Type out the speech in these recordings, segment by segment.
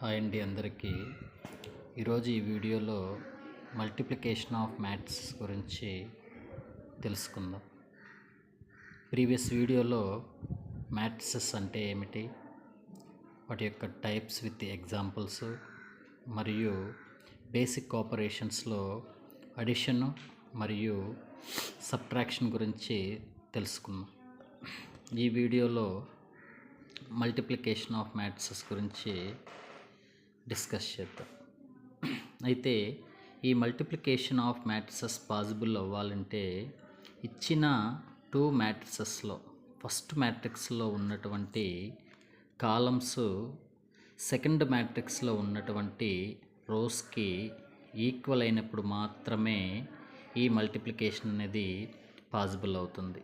Hi అండి అందరికీ. ఈరోజు ఈ వీడియోలో మల్టిప్లికేషన్ ఆఫ్ మ్యాథ్స్ గురించి తెలుసుకుందాం. ప్రీవియస్ వీడియోలో మ్యాట్రిసెస్ అంటే ఏమిటి, వాటి యొక్క టైప్స్ విత్ ఎగ్జాంపుల్స్ మరియు బేసిక్ ఆపరేషన్స్లో అడిషన్ మరియు సబ్ట్రాక్షన్ గురించి తెలుసుకుందాం. ఈ వీడియోలో మల్టిప్లికేషన్ ఆఫ్ మ్యాట్రిసెస్ గురించి డిస్కస్ చేద్దాం. అయితే ఈ మల్టిప్లికేషన్ ఆఫ్ మ్యాట్రిసెస్ పాసిబుల్ అవ్వాలంటే ఇచ్చిన టూ మ్యాట్రిసెస్లో ఫస్ట్ మ్యాట్రిక్స్లో ఉన్నటువంటి కాలమ్స్ సెకండ్ మ్యాట్రిక్స్లో ఉన్నటువంటి రోస్కి ఈక్వల్ అయినప్పుడు మాత్రమే ఈ మల్టిప్లికేషన్ అనేది పాసిబుల్ అవుతుంది.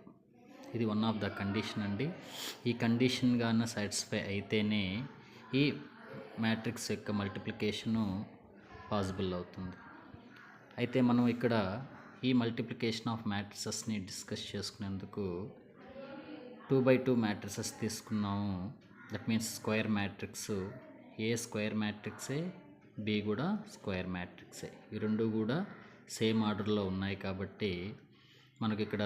ఇది వన్ ఆఫ్ ద కండిషన్ అండి. ఈ కండిషన్ గాన సాటిస్ఫై అయితేనే ఈ మ్యాట్రిక్స్ యొక్క మల్టిప్లికేషను పాసిబుల్ అవుతుంది. అయితే మనం ఇక్కడ ఈ మల్టిప్లికేషన్ ఆఫ్ మ్యాట్రిసెస్ని డిస్కస్ చేసుకునేందుకు 2x2 మ్యాట్రిసెస్ తీసుకున్నాము. That means square matrix. A square మ్యాట్రిక్సే, బి కూడా స్క్వేర్ మ్యాట్రిక్సే. ఈ రెండు కూడా సేమ్ ఆర్డర్లో ఉన్నాయి కాబట్టి మనకి ఇక్కడ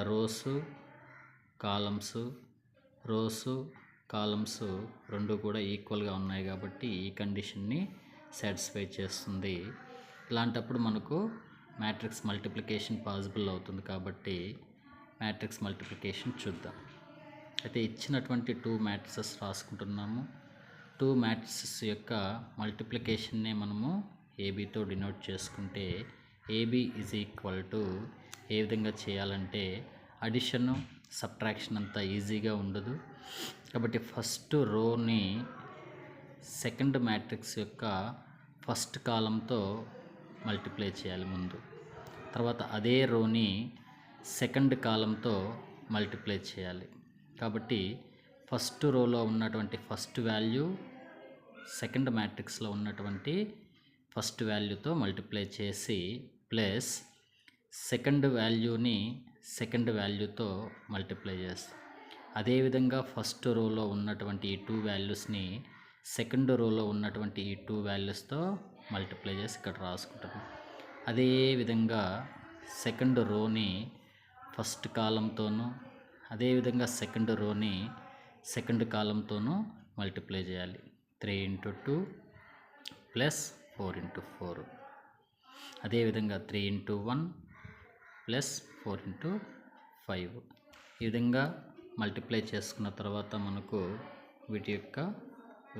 కాలమ్స్ రెండు కూడా ఈక్వల్గా ఉన్నాయి కాబట్టి ఈ కండిషన్ని సాటిస్ఫై చేస్తుంది. ఇలాంటప్పుడు మనకు మ్యాట్రిక్స్ మల్టిప్లికేషన్ పాసిబుల్ అవుతుంది కాబట్టి మ్యాట్రిక్స్ మల్టిప్లికేషన్ చూద్దాం. అయితే ఇచ్చినటువంటి టూ మ్యాట్రిసెస్ రాసుకుంటున్నాము. టూ మ్యాట్రిసెస్ యొక్క మల్టిప్లికేషన్నే మనము ఏబీతో డినోట్ చేసుకుంటే ఏబీ ఈజ్ ఈక్వల్ టు ఏ విధంగా చేయాలంటే అడిషన్ సబ్ట్రాక్షన్ అంత ఈజీగా ఉండదు కాబట్టి ఫస్ట్ రోని సెకండ్ మ్యాట్రిక్స్ యొక్క ఫస్ట్ కాలంతో మల్టిప్లై చేయాలి ముందు. తర్వాత అదే రోని సెకండ్ కాలంతో మల్టిప్లై చేయాలి. కాబట్టి ఫస్ట్ రోలో ఉన్నటువంటి ఫస్ట్ వాల్యూ సెకండ్ మ్యాట్రిక్స్లో ఉన్నటువంటి ఫస్ట్ వాల్యూతో మల్టిప్లై చేసి ప్లస్ సెకండ్ వాల్యూని సెకండ్ వాల్యూతో మల్టిప్లై చేస్తాం. అదేవిధంగా ఫస్ట్ రోలో ఉన్నటువంటి ఈ టూ వాల్యూస్ని సెకండ్ రోలో ఉన్నటువంటి ఈ టూ వాల్యూస్తో మల్టిప్లై చేసి ఇక్కడ రాసుకుంటాం. అదేవిధంగా సెకండ్ రోని ఫస్ట్ కాలంతోనూ అదేవిధంగా సెకండ్ రోని సెకండ్ కాలంతోనూ మల్టిప్లై చేయాలి. 3 × 2 ప్లస్ 4 × 4. అదేవిధంగా 3 × 1 ప్లస్ 4 × 5. ఈ విధంగా మల్టిప్లై చేసుకున్న తర్వాత మనకు వీటి యొక్క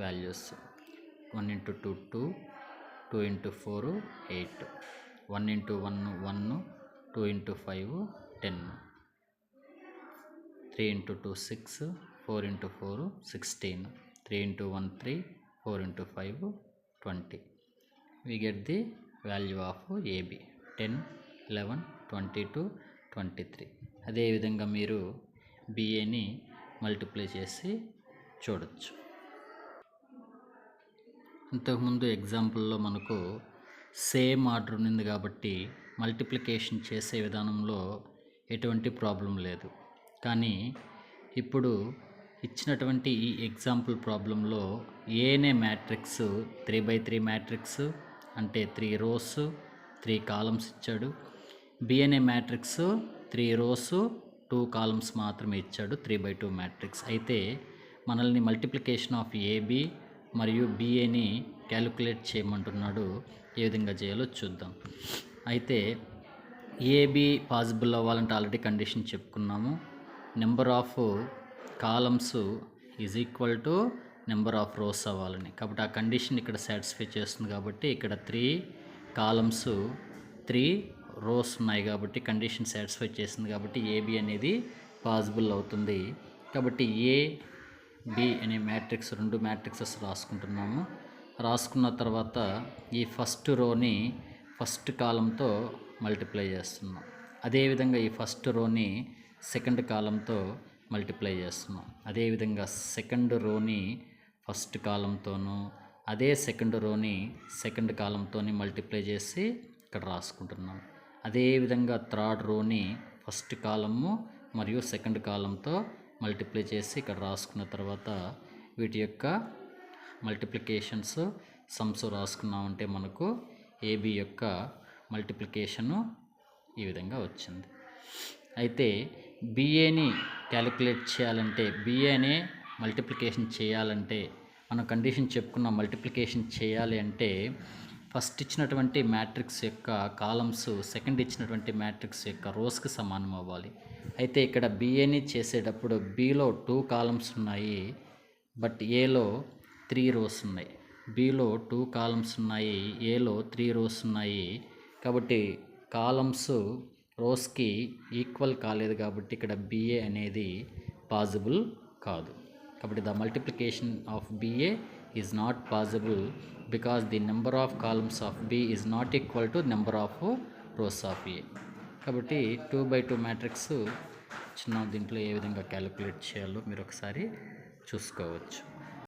values 1 × 2 2, 2 × 4 8, 1 × 1 1, 2 × 5 10, 3 × 2 6, 4 × 4 16, 3 × 1 3, 4 × 5 20. We get the value of AB 10, 11, 22, 23. అదేవిధంగా మీరు బిఏని మల్టిప్లై చేసి చూడొచ్చు. ఇంతకుముందు ఎగ్జాంపుల్లో మనకు సేమ్ ఆర్డర్ ఉంది కాబట్టి మల్టిప్లికేషన్ చేసే విధానంలో ఎటువంటి ప్రాబ్లం లేదు. కానీ ఇప్పుడు ఇచ్చినటువంటి ఈ ఎగ్జాంపుల్ ప్రాబ్లంలో ఏనే మ్యాట్రిక్స్ 3x3 మ్యాట్రిక్స్ అంటే 3 రోస్ 3 కాలమ్స్ ఇచ్చాడు. బి అనే మ్యాట్రిక్స్ 3 రోస్ 2 కాలమ్స్ మాత్రమే ఇచ్చాడు, 3x2 మ్యాట్రిక్స్. అయితే మనల్ని మల్టిప్లికేషన్ ఆఫ్ ఏబి మరియు బిఏని క్యాలిక్యులేట్ చేయమంటున్నాడు. ఏ విధంగా చేయాలో చూద్దాం. అయితే ఏబి పాసిబుల్ అవ్వాలంటే ఆల్రెడీ కండిషన్ చెప్పుకున్నాము. Number of columns is equal to number of rose అవ్వాలని. కాబట్టి ఆ కండిషన్ ఇక్కడ సాటిస్ఫై చేస్తుంది కాబట్టి ఇక్కడ 3 కాలమ్స్ 3 రోస్ ఉన్నాయి కాబట్టి కండిషన్ సాటిస్ఫై చేసింది కాబట్టి ఏబి అనేది పాసిబుల్ అవుతుంది. కాబట్టి ఏబి అనే మ్యాట్రిక్స్ రెండు మ్యాట్రిక్సెస్ రాసుకుంటున్నాము. రాసుకున్న తర్వాత ఈ ఫస్ట్ రోని ఫస్ట్ కాలంతో మల్టిప్లై చేస్తున్నాం. అదేవిధంగా ఈ ఫస్ట్ రోని సెకండ్ కాలంతో మల్టిప్లై చేస్తున్నాం. అదేవిధంగా సెకండ్ రోని ఫస్ట్ కాలంతోనూ అదే సెకండ్ రోని సెకండ్ కాలంతోని మల్టిప్లై చేసి ఇక్కడ రాసుకుంటున్నాం. అదేవిధంగా థర్డ్ రోని ఫస్ట్ కాలము మరియు సెకండ్ కాలంతో మల్టిప్లై చేసి ఇక్కడ రాసుకున్న తర్వాత వీటి యొక్క మల్టిప్లికేషన్స్ సమ్స్ రాసుకున్నామంటే మనకు ఏబి యొక్క మల్టిప్లికేషను ఈ విధంగా వచ్చింది. అయితే బిఏని క్యాలిక్యులేట్ చేయాలంటే, బిఏనే మల్టిప్లికేషన్ చేయాలంటే, మనం కండిషన్ చెప్పుకున్న మల్టిప్లికేషన్ చేయాలి అంటే ఫస్ట్ ఇచ్చినటువంటి మ్యాట్రిక్స్ యొక్క కాలమ్స్ సెకండ్ ఇచ్చినటువంటి మ్యాట్రిక్స్ యొక్క రోస్కి సమానం అవ్వాలి. అయితే ఇక్కడ బిఏని చేసేటప్పుడు బిలో 2 కాలమ్స్ ఉన్నాయి, బట్ ఏలో 3 రోస్ ఉన్నాయి. బిలో 2 కాలమ్స్ ఉన్నాయి, ఏలో 3 రోస్ ఉన్నాయి. కాబట్టి కాలమ్స్ రోస్కి ఈక్వల్ కాలేదు కాబట్టి ఇక్కడ బిఏ అనేది పాసిబుల్ కాదు. కాబట్టి the multiplication of BA is not possible because the number of columns of B is not equal to number of rows of A. కాబట్టి 2x2 మ్యాట్రిక్స్ చిన్న దీంట్లో ఏ విధంగా క్యాలిక్యులేట్ చేయాలో మీరు ఒకసారి చూసుకోవచ్చు.